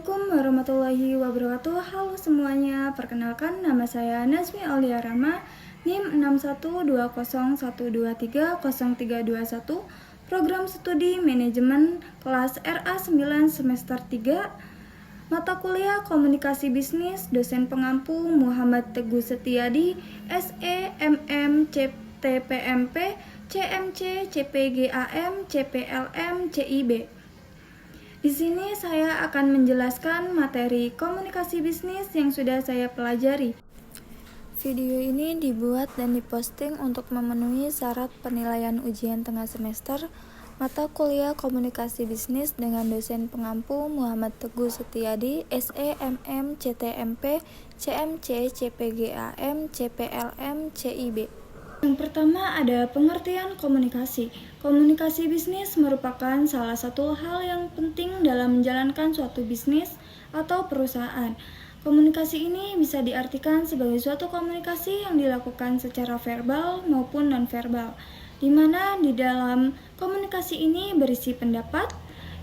Assalamualaikum warahmatullahi wabarakatuh. Halo semuanya, perkenalkan nama saya Nazmi Aulia Rama, NIM 6120123031, Program Studi Manajemen kelas RA9 semester 3, mata kuliah Komunikasi Bisnis, dosen pengampu Muhammad Teguh Setiadi, SE, MM, CTPMP, CMC, CPGAM, CPLM, CIB. Di sini saya akan menjelaskan materi komunikasi bisnis yang sudah saya pelajari. Video ini dibuat dan diposting untuk memenuhi syarat penilaian ujian tengah semester mata kuliah komunikasi bisnis dengan dosen pengampu Muhammad Teguh Setiadi, SE, MM, CTMP, CMC, CPGAM, CPLM, CIB. Yang pertama ada pengertian komunikasi. Komunikasi bisnis merupakan salah satu hal yang penting dalam menjalankan suatu bisnis atau perusahaan. Komunikasi ini bisa diartikan sebagai suatu komunikasi yang dilakukan secara verbal maupun non-verbal, di mana di dalam komunikasi ini berisi pendapat,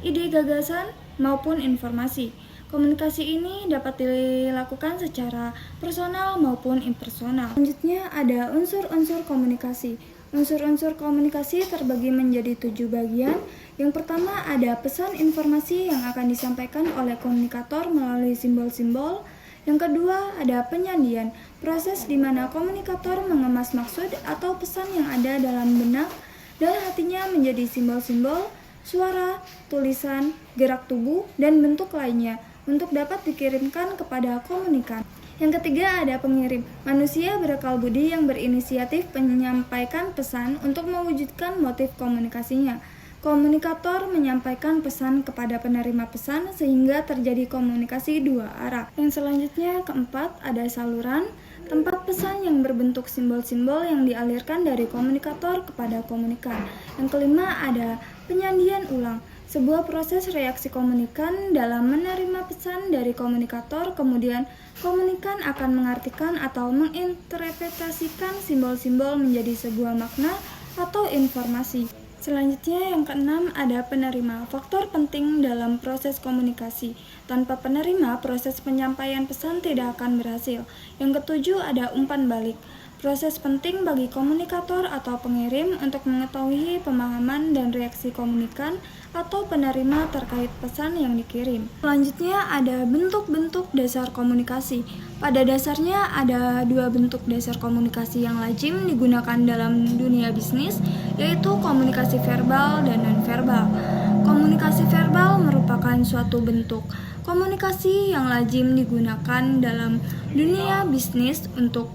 ide gagasan, maupun informasi. Komunikasi ini dapat dilakukan secara personal maupun impersonal. Selanjutnya ada unsur-unsur komunikasi. Unsur-unsur komunikasi terbagi menjadi 7 bagian. Yang pertama ada pesan informasi yang akan disampaikan oleh komunikator melalui simbol-simbol. Yang kedua ada penyandian, proses di mana komunikator mengemas maksud atau pesan yang ada dalam benak dan hatinya menjadi simbol-simbol, suara, tulisan, gerak tubuh, dan bentuk lainnya untuk dapat dikirimkan kepada komunikan. Yang ketiga ada pengirim, manusia berakal budi yang berinisiatif menyampaikan pesan untuk mewujudkan motif komunikasinya. Komunikator menyampaikan pesan kepada penerima pesan sehingga terjadi komunikasi dua arah. Yang selanjutnya keempat ada saluran, tempat pesan yang berbentuk simbol-simbol yang dialirkan dari komunikator kepada komunikan. Yang kelima ada penyandian ulang, sebuah proses reaksi komunikan dalam menerima pesan dari komunikator, kemudian komunikan akan mengartikan atau menginterpretasikan simbol-simbol menjadi sebuah makna atau informasi. Selanjutnya yang keenam ada penerima, faktor penting dalam proses komunikasi. Tanpa penerima, proses penyampaian pesan tidak akan berhasil. Yang ketujuh ada umpan balik, proses penting bagi komunikator atau pengirim untuk mengetahui pemahaman dan reaksi komunikan atau penerima terkait pesan yang dikirim. Selanjutnya ada bentuk-bentuk dasar komunikasi. Pada dasarnya ada dua bentuk dasar komunikasi yang lazim digunakan dalam dunia bisnis, yaitu komunikasi verbal dan non-verbal. Komunikasi verbal merupakan suatu bentuk komunikasi yang lazim digunakan dalam dunia bisnis untuk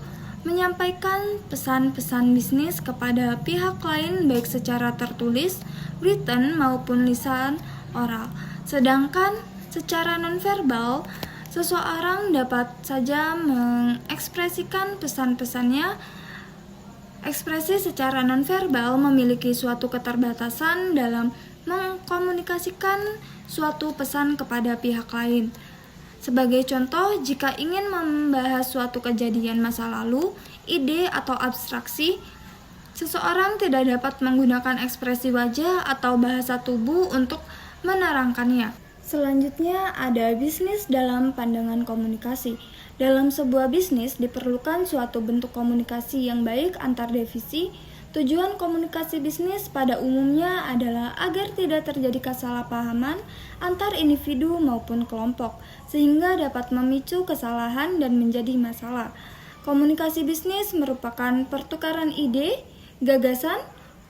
menyampaikan pesan-pesan bisnis kepada pihak lain baik secara tertulis, written maupun lisan oral. Sedangkan secara nonverbal, seseorang dapat saja mengekspresikan pesan-pesannya. Ekspresi secara nonverbal memiliki suatu keterbatasan dalam mengkomunikasikan suatu pesan kepada pihak lain. Sebagai contoh, jika ingin membahas suatu kejadian masa lalu, ide atau abstraksi, seseorang tidak dapat menggunakan ekspresi wajah atau bahasa tubuh untuk menerangkannya. Selanjutnya ada bisnis dalam pandangan komunikasi. Dalam sebuah bisnis diperlukan suatu bentuk komunikasi yang baik antar divisi. Tujuan komunikasi bisnis pada umumnya adalah agar tidak terjadi kesalahpahaman antar individu maupun kelompok, sehingga dapat memicu kesalahan dan menjadi masalah. Komunikasi bisnis merupakan pertukaran ide, gagasan,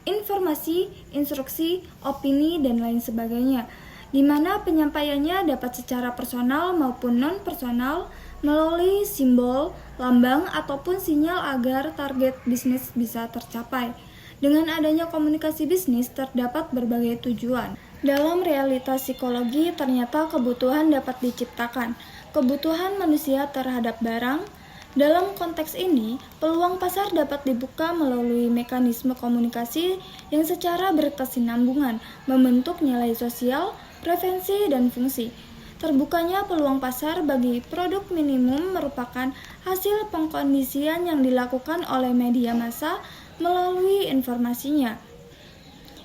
informasi, instruksi, opini, dan lain sebagainya, di mana penyampaiannya dapat secara personal maupun non-personal melalui simbol, lambang, ataupun sinyal agar target bisnis bisa tercapai. Dengan adanya komunikasi bisnis terdapat berbagai tujuan. Dalam realitas psikologi ternyata kebutuhan dapat diciptakan, kebutuhan manusia terhadap barang. Dalam konteks ini, peluang pasar dapat dibuka melalui mekanisme komunikasi yang secara berkesinambungan, membentuk nilai sosial, preferensi, dan fungsi. Terbukanya peluang pasar bagi produk minimum merupakan hasil pengkondisian yang dilakukan oleh media massa melalui informasinya.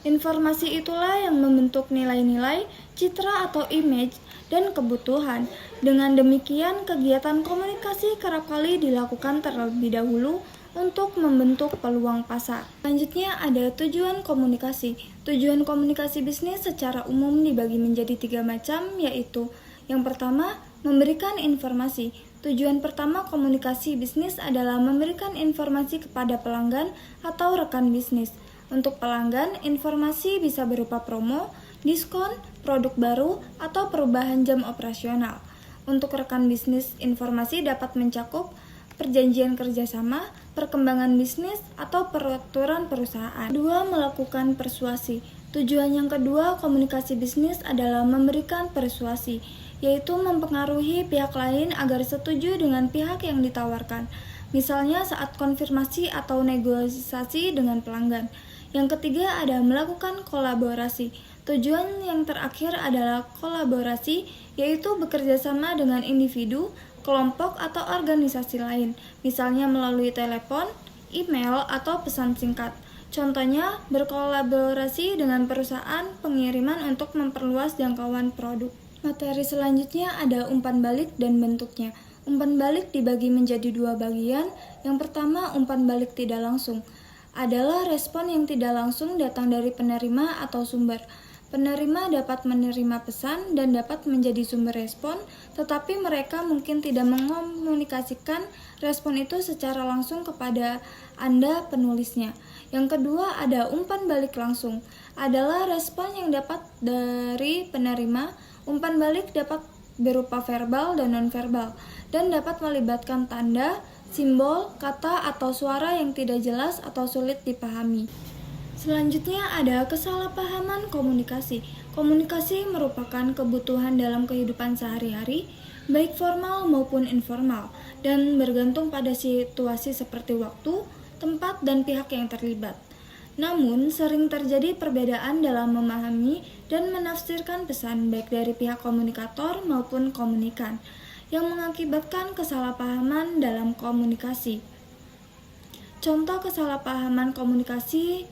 Informasi itulah yang membentuk nilai-nilai, citra atau image, dan kebutuhan. Dengan demikian, kegiatan komunikasi kerap kali dilakukan terlebih dahulu untuk membentuk peluang pasar. Selanjutnya ada tujuan komunikasi. Tujuan komunikasi bisnis secara umum dibagi menjadi 3 macam, yaitu yang pertama, memberikan informasi. Tujuan pertama komunikasi bisnis adalah memberikan informasi kepada pelanggan atau rekan bisnis. Untuk pelanggan, informasi bisa berupa promo, diskon, produk baru, atau perubahan jam operasional. Untuk rekan bisnis, informasi dapat mencakup perjanjian kerjasama, perkembangan bisnis, atau peraturan perusahaan. Kedua, melakukan persuasi. Tujuan yang kedua komunikasi bisnis adalah memberikan persuasi, yaitu mempengaruhi pihak lain agar setuju dengan pihak yang ditawarkan. Misalnya saat konfirmasi atau negosiasi dengan pelanggan. Yang ketiga ada melakukan kolaborasi. Tujuan yang terakhir adalah kolaborasi, yaitu bekerja sama dengan individu, kelompok, atau organisasi lain, misalnya melalui telepon, email, atau pesan singkat. Contohnya, berkolaborasi dengan perusahaan pengiriman untuk memperluas jangkauan produk. Materi selanjutnya ada umpan balik dan bentuknya. Umpan balik dibagi menjadi 2 bagian. Yang pertama, umpan balik tidak langsung adalah respon yang tidak langsung datang dari penerima atau sumber. Penerima dapat menerima pesan dan dapat menjadi sumber respon, tetapi mereka mungkin tidak mengomunikasikan respon itu secara langsung kepada Anda penulisnya. Yang kedua ada umpan balik langsung, adalah respon yang dapat dari penerima. Umpan balik dapat berupa verbal dan nonverbal, dan dapat melibatkan tanda, simbol, kata, atau suara yang tidak jelas atau sulit dipahami. Selanjutnya ada kesalahpahaman komunikasi. Komunikasi merupakan kebutuhan dalam kehidupan sehari-hari, baik formal maupun informal, dan bergantung pada situasi seperti waktu, tempat, dan pihak yang terlibat. Namun, sering terjadi perbedaan dalam memahami dan menafsirkan pesan baik dari pihak komunikator maupun komunikan, yang mengakibatkan kesalahpahaman dalam komunikasi. Contoh kesalahpahaman komunikasi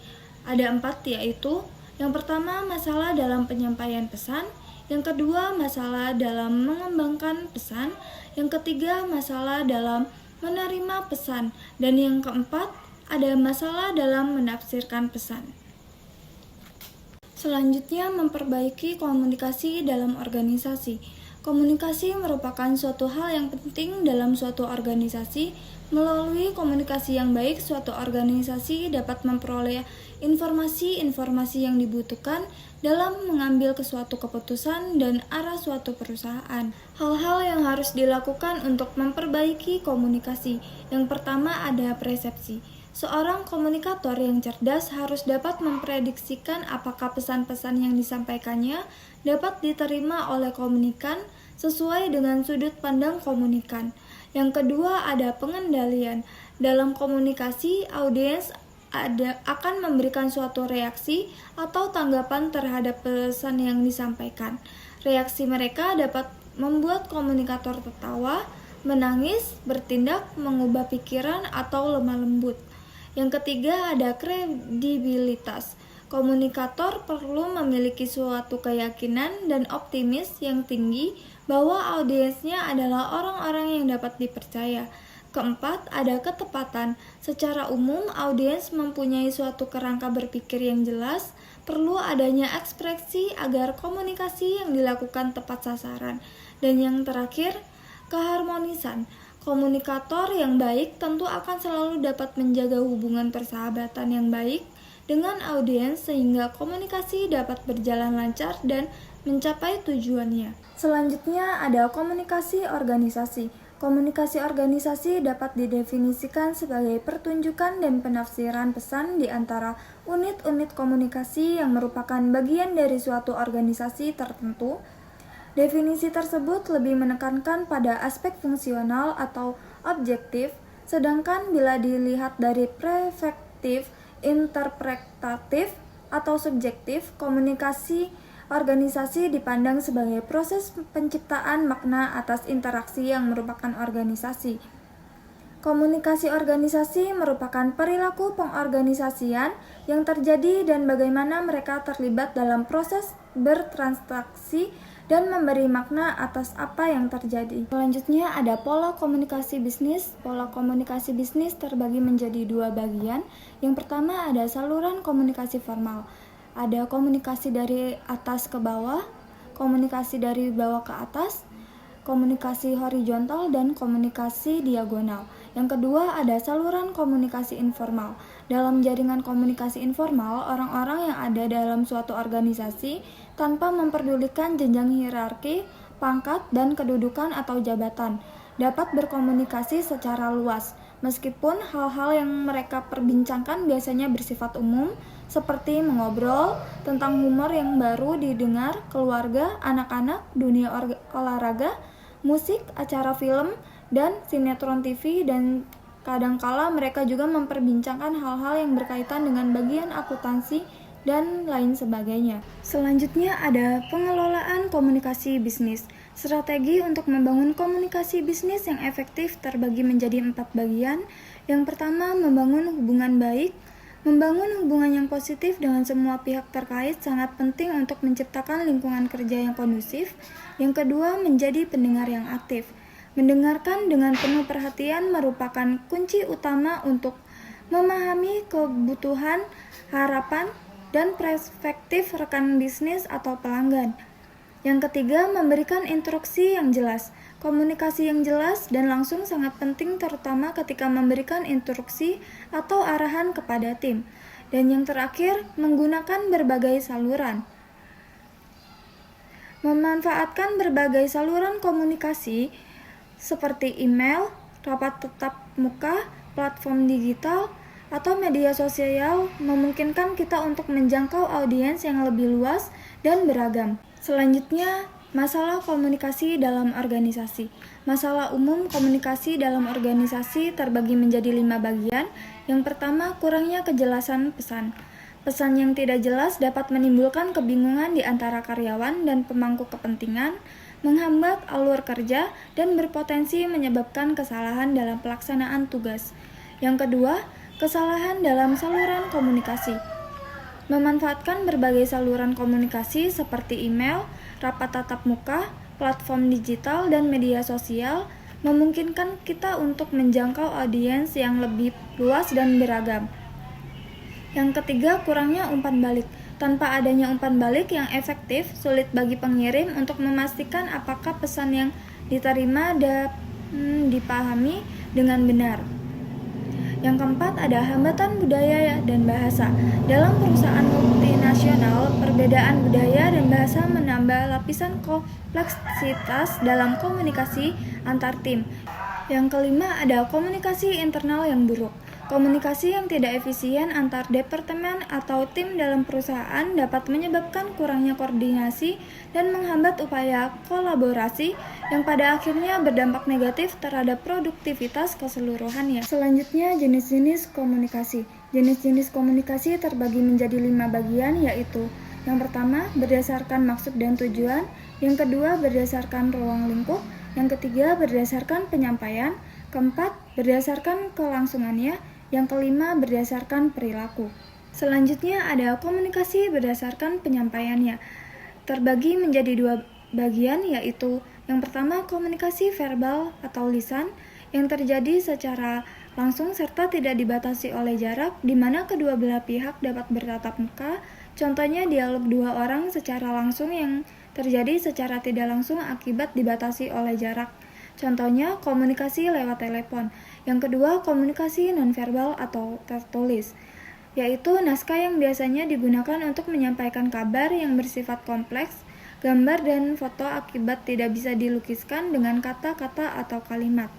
ada 4, yaitu yang pertama masalah dalam penyampaian pesan, yang kedua masalah dalam mengembangkan pesan, yang ketiga masalah dalam menerima pesan, dan yang keempat ada masalah dalam menafsirkan pesan. Selanjutnya, memperbaiki komunikasi dalam organisasi. Komunikasi merupakan suatu hal yang penting dalam suatu organisasi. Melalui komunikasi yang baik, suatu organisasi dapat memperoleh informasi-informasi yang dibutuhkan dalam mengambil suatu keputusan dan arah suatu perusahaan. Hal-hal yang harus dilakukan untuk memperbaiki komunikasi. Yang pertama ada persepsi. Seorang komunikator yang cerdas harus dapat memprediksikan apakah pesan-pesan yang disampaikannya dapat diterima oleh komunikan sesuai dengan sudut pandang komunikan. Yang kedua ada pengendalian. Dalam komunikasi, audiens akan memberikan suatu reaksi atau tanggapan terhadap pesan yang disampaikan. Reaksi mereka dapat membuat komunikator tertawa, menangis, bertindak, mengubah pikiran, atau lemah lembut. Yang ketiga ada kredibilitas. Komunikator perlu memiliki suatu keyakinan dan optimis yang tinggi bahwa audiensnya adalah orang-orang yang dapat dipercaya. Keempat, ada ketepatan. Secara umum, audiens mempunyai suatu kerangka berpikir yang jelas, perlu adanya ekspresi agar komunikasi yang dilakukan tepat sasaran. Dan yang terakhir, keharmonisan. Komunikator yang baik tentu akan selalu dapat menjaga hubungan persahabatan yang baik dengan audiens sehingga komunikasi dapat berjalan lancar dan mencapai tujuannya. Selanjutnya ada komunikasi organisasi. Komunikasi organisasi dapat didefinisikan sebagai pertunjukan dan penafsiran pesan di antara unit-unit komunikasi yang merupakan bagian dari suatu organisasi tertentu. Definisi tersebut lebih menekankan pada aspek fungsional atau objektif, sedangkan bila dilihat dari perspektif interpretatif atau subjektif, komunikasi organisasi dipandang sebagai proses penciptaan makna atas interaksi yang merupakan organisasi. Komunikasi organisasi merupakan perilaku pengorganisasian yang terjadi dan bagaimana mereka terlibat dalam proses bertransaksi dan memberi makna atas apa yang terjadi. Selanjutnya ada pola komunikasi bisnis. Pola komunikasi bisnis terbagi menjadi dua bagian. Yang pertama ada saluran komunikasi formal. Ada komunikasi dari atas ke bawah, komunikasi dari bawah ke atas, komunikasi horizontal, dan komunikasi diagonal. Yang kedua ada saluran komunikasi informal. Dalam jaringan komunikasi informal, orang-orang yang ada dalam suatu organisasi tanpa memperdulikan jenjang hierarki, pangkat, dan kedudukan atau jabatan dapat berkomunikasi secara luas. Meskipun hal-hal yang mereka perbincangkan biasanya bersifat umum, seperti mengobrol tentang humor yang baru didengar, keluarga, anak-anak, dunia olahraga, musik, acara film, dan sinetron TV, dan kadangkala mereka juga memperbincangkan hal-hal yang berkaitan dengan bagian akuntansi dan lain sebagainya. Selanjutnya ada pengelolaan komunikasi bisnis. Strategi untuk membangun komunikasi bisnis yang efektif terbagi menjadi 4 bagian. Yang pertama, membangun hubungan baik. Membangun hubungan yang positif dengan semua pihak terkait sangat penting untuk menciptakan lingkungan kerja yang kondusif. Yang kedua, menjadi pendengar yang aktif. Mendengarkan dengan penuh perhatian merupakan kunci utama untuk memahami kebutuhan, harapan, dan perspektif rekan bisnis atau pelanggan. Yang ketiga, memberikan instruksi yang jelas. Komunikasi yang jelas dan langsung sangat penting terutama ketika memberikan instruksi atau arahan kepada tim. Dan yang terakhir, menggunakan berbagai saluran. Memanfaatkan berbagai saluran komunikasi seperti email, rapat tatap muka, platform digital, atau media sosial memungkinkan kita untuk menjangkau audiens yang lebih luas dan beragam. Selanjutnya, masalah komunikasi dalam organisasi. Masalah umum komunikasi dalam organisasi terbagi menjadi 5 bagian. Yang pertama, kurangnya kejelasan pesan. Pesan yang tidak jelas dapat menimbulkan kebingungan di antara karyawan dan pemangku kepentingan, menghambat alur kerja, dan berpotensi menyebabkan kesalahan dalam pelaksanaan tugas. Yang kedua, kesalahan dalam saluran komunikasi. Memanfaatkan berbagai saluran komunikasi seperti email, rapat tatap muka, platform digital, dan media sosial memungkinkan kita untuk menjangkau audiens yang lebih luas dan beragam. Yang ketiga, kurangnya umpan balik. Tanpa adanya umpan balik yang efektif, sulit bagi pengirim untuk memastikan apakah pesan yang diterima dan dipahami dengan benar. Yang keempat, ada hambatan budaya dan bahasa. Dalam perusahaan multinasional, perbedaan budaya dan bahasa menambah lapisan kompleksitas dalam komunikasi antar tim. Yang kelima, ada komunikasi internal yang buruk. Komunikasi yang tidak efisien antar departemen atau tim dalam perusahaan dapat menyebabkan kurangnya koordinasi dan menghambat upaya kolaborasi yang pada akhirnya berdampak negatif terhadap produktivitas keseluruhannya. Selanjutnya, jenis-jenis komunikasi. Jenis-jenis komunikasi terbagi menjadi 5 bagian, yaitu yang pertama, berdasarkan maksud dan tujuan. Yang kedua, berdasarkan ruang lingkup. Yang ketiga, berdasarkan penyampaian. Keempat, berdasarkan kelangsungannya. Yang kelima, berdasarkan perilaku. Selanjutnya ada komunikasi berdasarkan penyampaiannya. Terbagi menjadi 2 bagian, yaitu yang pertama komunikasi verbal atau lisan yang terjadi secara langsung serta tidak dibatasi oleh jarak, di mana kedua belah pihak dapat bertatap muka. Contohnya dialog 2 orang secara langsung yang terjadi secara tidak langsung akibat dibatasi oleh jarak. Contohnya komunikasi lewat telepon. Yang kedua, komunikasi nonverbal atau tertulis, yaitu naskah yang biasanya digunakan untuk menyampaikan kabar yang bersifat kompleks, gambar dan foto akibat tidak bisa dilukiskan dengan kata-kata atau kalimat.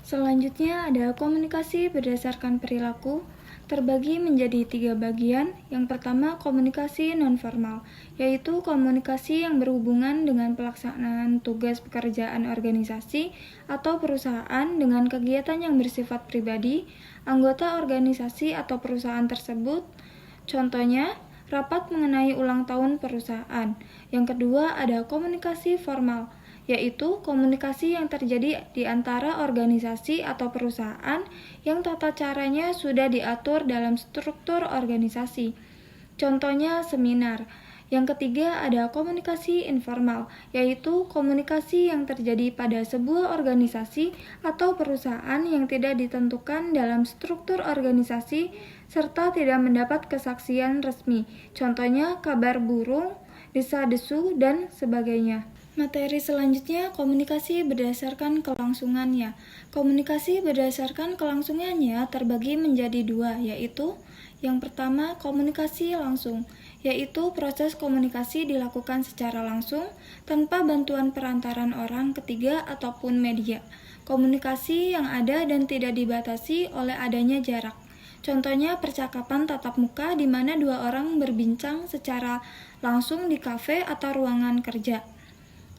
Selanjutnya ada komunikasi berdasarkan perilaku, terbagi menjadi 3 bagian. Yang pertama, komunikasi nonformal, yaitu komunikasi yang berhubungan dengan pelaksanaan tugas pekerjaan organisasi atau perusahaan dengan kegiatan yang bersifat pribadi, anggota organisasi atau perusahaan tersebut. Contohnya, rapat mengenai ulang tahun perusahaan. Yang kedua, ada komunikasi formal, yaitu komunikasi yang terjadi di antara organisasi atau perusahaan yang tata caranya sudah diatur dalam struktur organisasi. Contohnya seminar. Yang ketiga ada komunikasi informal, yaitu komunikasi yang terjadi pada sebuah organisasi atau perusahaan yang tidak ditentukan dalam struktur organisasi serta tidak mendapat kesaksian resmi. Contohnya kabar burung, desa-desu, dan sebagainya. Materi selanjutnya komunikasi berdasarkan kelangsungannya. Komunikasi berdasarkan kelangsungannya terbagi menjadi dua, yaitu yang pertama komunikasi langsung, yaitu proses komunikasi dilakukan secara langsung tanpa bantuan perantaran orang ketiga ataupun media. Komunikasi yang ada dan tidak dibatasi oleh adanya jarak. Contohnya percakapan tatap muka di mana dua orang berbincang secara langsung di kafe atau ruangan kerja.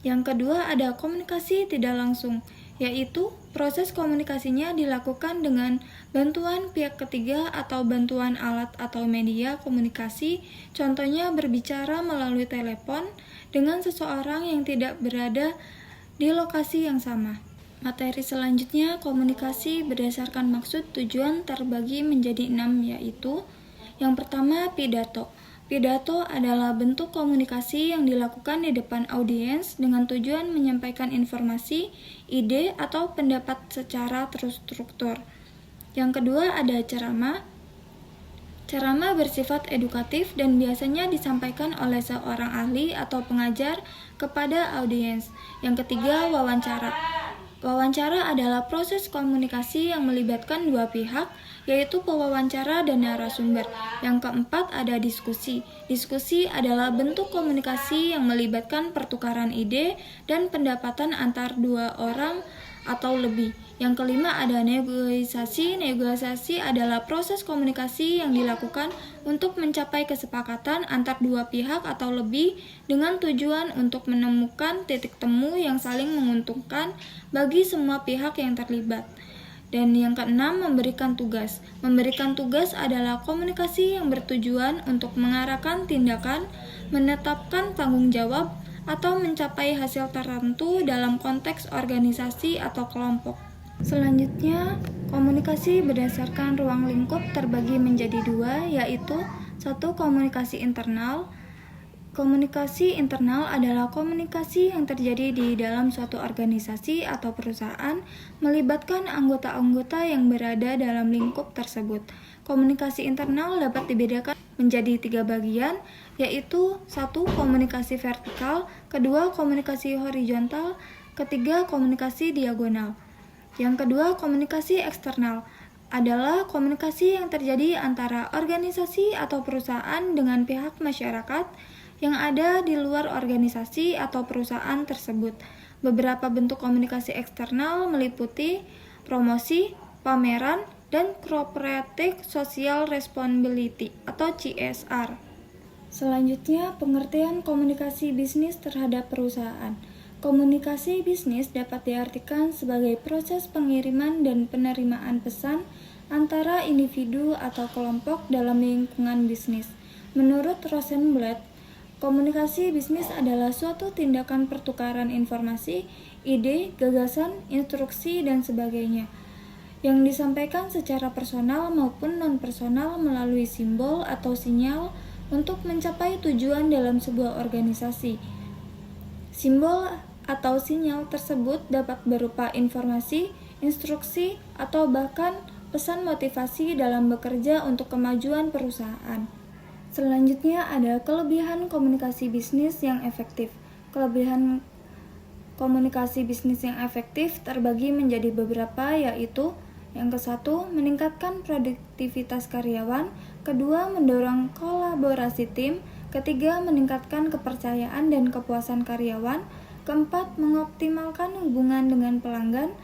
Yang kedua ada komunikasi tidak langsung, yaitu proses komunikasinya dilakukan dengan bantuan pihak ketiga atau bantuan alat atau media komunikasi, contohnya berbicara melalui telepon dengan seseorang yang tidak berada di lokasi yang sama. Materi selanjutnya komunikasi berdasarkan maksud tujuan terbagi menjadi 6, yaitu yang pertama pidato. Pidato adalah bentuk komunikasi yang dilakukan di depan audiens dengan tujuan menyampaikan informasi, ide, atau pendapat secara terstruktur. Yang kedua ada ceramah. Ceramah bersifat edukatif dan biasanya disampaikan oleh seorang ahli atau pengajar kepada audiens. Yang ketiga wawancara. Wawancara adalah proses komunikasi yang melibatkan dua pihak, yaitu pewawancara dan narasumber. Yang keempat ada diskusi. Diskusi adalah bentuk komunikasi yang melibatkan pertukaran ide dan pendapatan antar dua orang atau lebih. Yang kelima ada negosiasi. Negosiasi adalah proses komunikasi yang dilakukan untuk mencapai kesepakatan antar dua pihak atau lebih dengan tujuan untuk menemukan titik temu yang saling menguntungkan bagi semua pihak yang terlibat. Dan yang keenam, memberikan tugas. Memberikan tugas adalah komunikasi yang bertujuan untuk mengarahkan tindakan, menetapkan tanggung jawab, atau mencapai hasil tertentu dalam konteks organisasi atau kelompok. Selanjutnya, komunikasi berdasarkan ruang lingkup terbagi menjadi dua, yaitu satu komunikasi internal. Komunikasi internal adalah komunikasi yang terjadi di dalam suatu organisasi atau perusahaan, melibatkan anggota-anggota yang berada dalam lingkup tersebut. Komunikasi internal dapat dibedakan menjadi 3 bagian, yaitu 1. Komunikasi vertikal, 2. Komunikasi horizontal, 3. Komunikasi diagonal. Yang kedua, komunikasi eksternal adalah komunikasi yang terjadi antara organisasi atau perusahaan dengan pihak masyarakat yang ada di luar organisasi atau perusahaan tersebut. Beberapa bentuk komunikasi eksternal meliputi promosi, pameran, dan corporate social responsibility atau CSR. Selanjutnya, pengertian komunikasi bisnis terhadap perusahaan. Komunikasi bisnis dapat diartikan sebagai proses pengiriman dan penerimaan pesan antara individu atau kelompok dalam lingkungan bisnis. Menurut Rosenblatt, komunikasi bisnis adalah suatu tindakan pertukaran informasi, ide, gagasan, instruksi, dan sebagainya yang disampaikan secara personal maupun non-personal melalui simbol atau sinyal untuk mencapai tujuan dalam sebuah organisasi. Simbol atau sinyal tersebut dapat berupa informasi, instruksi, atau bahkan pesan motivasi dalam bekerja untuk kemajuan perusahaan. Selanjutnya ada kelebihan komunikasi bisnis yang efektif. Kelebihan komunikasi bisnis yang efektif terbagi menjadi beberapa, yaitu yang ke-1, meningkatkan produktivitas karyawan, kedua, mendorong kolaborasi tim, ketiga, meningkatkan kepercayaan dan kepuasan karyawan, keempat, mengoptimalkan hubungan dengan pelanggan,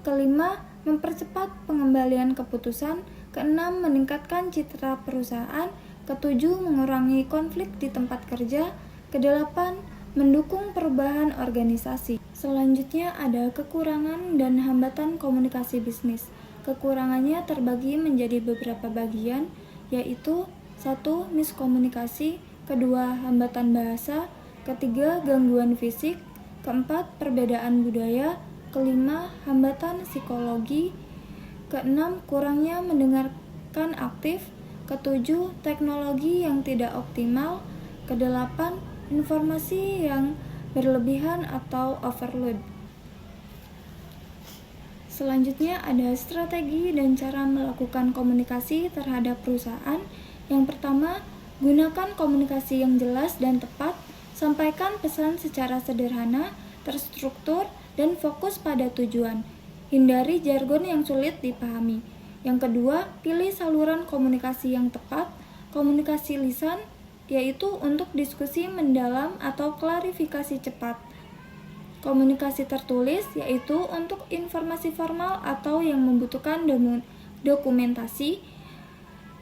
kelima, mempercepat pengembalian keputusan, keenam, meningkatkan citra perusahaan, ketujuh, mengurangi konflik di tempat kerja, kedelapan, mendukung perubahan organisasi. Selanjutnya ada kekurangan dan hambatan komunikasi bisnis. Kekurangannya terbagi menjadi beberapa bagian, yaitu 1. Miskomunikasi, kedua, hambatan bahasa, ketiga, gangguan fisik, Keempat, perbedaan budaya. Kelima, hambatan psikologi. Keenam, kurangnya mendengarkan aktif. Ketujuh, teknologi yang tidak optimal. Kedelapan, informasi yang berlebihan atau overload. Selanjutnya ada strategi dan cara melakukan komunikasi terhadap perusahaan. Yang pertama, gunakan komunikasi yang jelas dan tepat. Sampaikan pesan secara sederhana, terstruktur, dan fokus pada tujuan. Hindari jargon yang sulit dipahami. Yang kedua, pilih saluran komunikasi yang tepat. Komunikasi lisan, yaitu untuk diskusi mendalam atau klarifikasi cepat. Komunikasi tertulis, yaitu untuk informasi formal atau yang membutuhkan dokumentasi.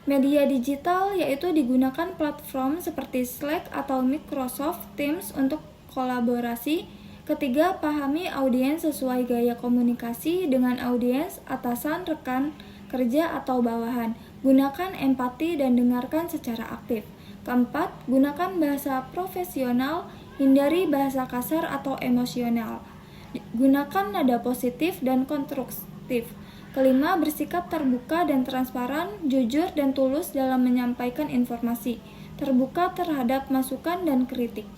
Media digital, yaitu digunakan platform seperti Slack atau Microsoft Teams untuk kolaborasi. Ketiga, pahami audiens sesuai gaya komunikasi dengan audiens, atasan, rekan kerja, atau bawahan. Gunakan empati dan dengarkan secara aktif. Keempat, gunakan bahasa profesional, hindari bahasa kasar atau emosional. Gunakan nada positif dan konstruktif. Kelima, bersikap terbuka dan transparan, jujur dan tulus dalam menyampaikan informasi. Terbuka terhadap masukan dan kritik.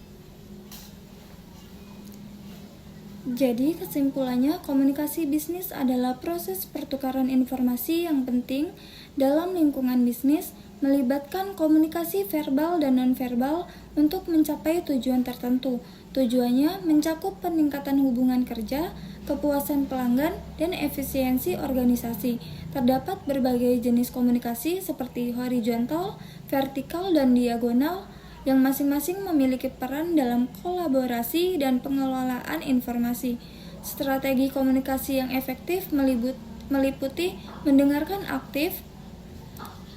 Jadi kesimpulannya, komunikasi bisnis adalah proses pertukaran informasi yang penting dalam lingkungan bisnis, melibatkan komunikasi verbal dan nonverbal untuk mencapai tujuan tertentu. Tujuannya mencakup peningkatan hubungan kerja, kepuasan pelanggan, dan efisiensi organisasi. Terdapat berbagai jenis komunikasi seperti horizontal, vertikal, dan diagonal, yang masing-masing memiliki peran dalam kolaborasi dan pengelolaan informasi. Strategi komunikasi yang efektif meliputi mendengarkan aktif,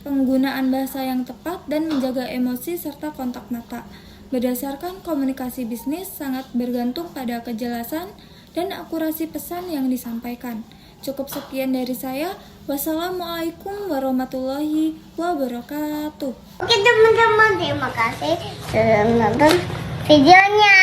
penggunaan bahasa yang tepat, dan menjaga emosi serta kontak mata. Berdasarkan komunikasi bisnis sangat bergantung pada kejelasan dan akurasi pesan yang disampaikan. Cukup sekian dari saya. Wassalamualaikum warahmatullahi wabarakatuh. Oke teman-teman, terima kasih sudah menonton videonya.